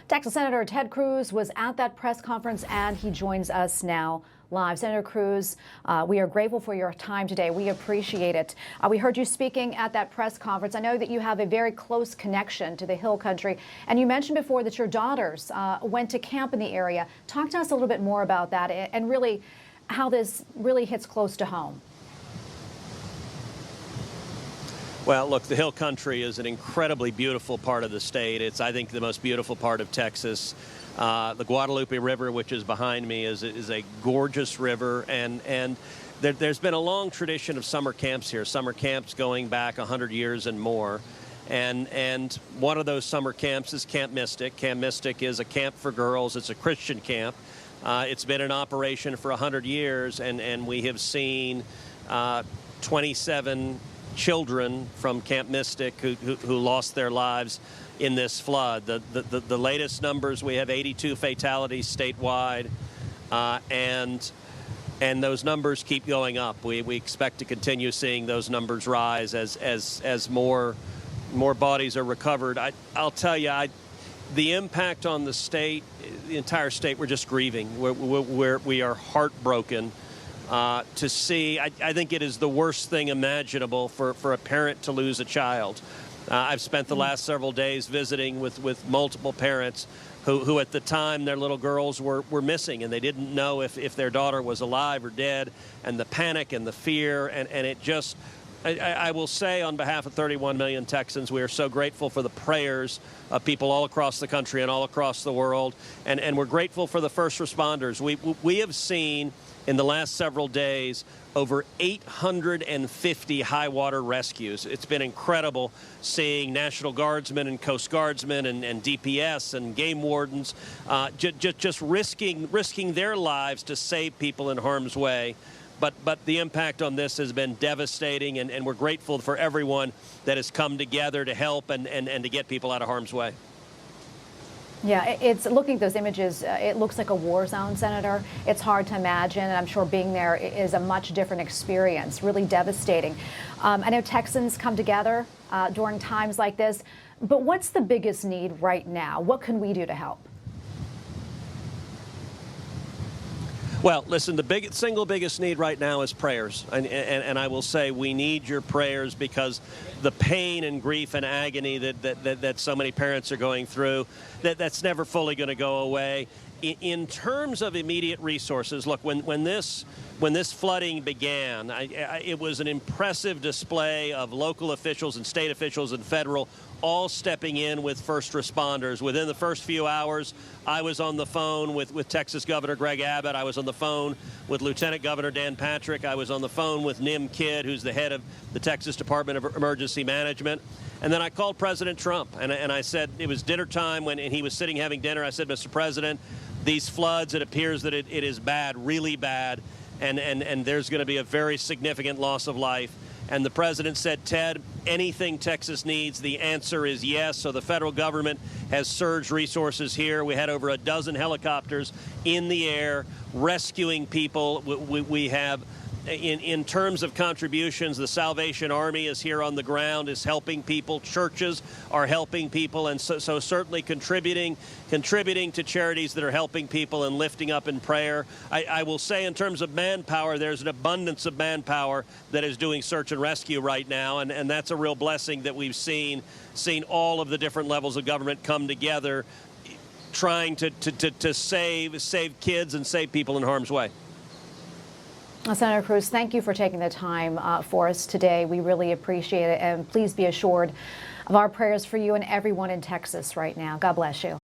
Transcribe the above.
Texas Senator Ted Cruz was at that press conference, and he joins us now live. Senator Cruz, we are grateful for your time today. We appreciate it. We heard you speaking at that press conference. I know that you have a very close connection to the Hill Country, and you mentioned before that your daughters went to camp in the area. Talk to us a little bit more about that and really how this really hits close to home. Well, look, the Hill Country is an incredibly beautiful part of the state. It's, I think, the most beautiful part of Texas. The Guadalupe River, which is behind me, is a gorgeous river, and there's been a long tradition of summer camps here, summer camps going back 100 years and more. And one of those summer camps is Camp Mystic. Camp Mystic is a camp for girls. It's a Christian camp. It's been in operation for 100 years, and we have seen 27 children from Camp Mystic who lost their lives in this flood. The latest numbers, we have 82 fatalities statewide, and those numbers keep going up. We expect to continue seeing those numbers rise as more bodies are recovered. I'll tell you, the impact on the state, the entire state, we're just grieving. We are heartbroken. To see, I think it is the worst thing imaginable for a parent to lose a child. I've spent the last several days visiting with multiple parents who at the time their little girls were missing, and they didn't know if their daughter was alive or dead, and the panic and the fear, and it just, I will say on behalf of 31 million Texans, we are so grateful for the prayers of people all across the country and all across the world, and we're grateful for the first responders. We have seen in the last several days over 850 high water rescues. It's been incredible seeing National Guardsmen and Coast Guardsmen and DPS and game wardens just risking their lives to save people in harm's way. But the impact on this has been devastating, and we're grateful for everyone that has come together to help and to get people out of harm's way. Yeah, it's looking at those images, it looks like a war zone, Senator. It's hard to imagine, and I'm sure being there is a much different experience, really devastating. I know Texans come together during times like this, but what's the biggest need right now? What can we do to help? Well, listen, the single biggest need right now is prayers. And I will say we need your prayers, because the pain and grief and agony that so many parents are going through, that's never fully going to go away. In terms of immediate resources, look, when this flooding began, it was an impressive display of local officials and state officials and federal all stepping in with first responders. Within the first few hours, I was on the phone with Texas Governor Greg Abbott. I was on the phone with Lieutenant Governor Dan Patrick. I was on the phone with Nim Kidd, who's the head of the Texas Department of Emergency Management. And then I called President Trump, and I said, it was dinner time and he was sitting having dinner. I said, Mr. President, these floods, it appears that it is bad, really bad, and there's going to be a very significant loss of life. And the president said, Ted, anything Texas needs, the answer is yes. So the federal government has surged resources here. We had over a dozen helicopters in the air rescuing people. We have, in terms of contributions, the Salvation Army is here on the ground, is helping people. Churches are helping people, and so certainly contributing to charities that are helping people and lifting up in prayer. I will say, in terms of manpower, there's an abundance of manpower that is doing search and rescue right now, and that's a real blessing that we've seen all of the different levels of government come together, trying to save kids and save people in harm's way. Senator Cruz, thank you for taking the time for us today. We really appreciate it, and please be assured of our prayers for you and everyone in Texas right now. God bless you.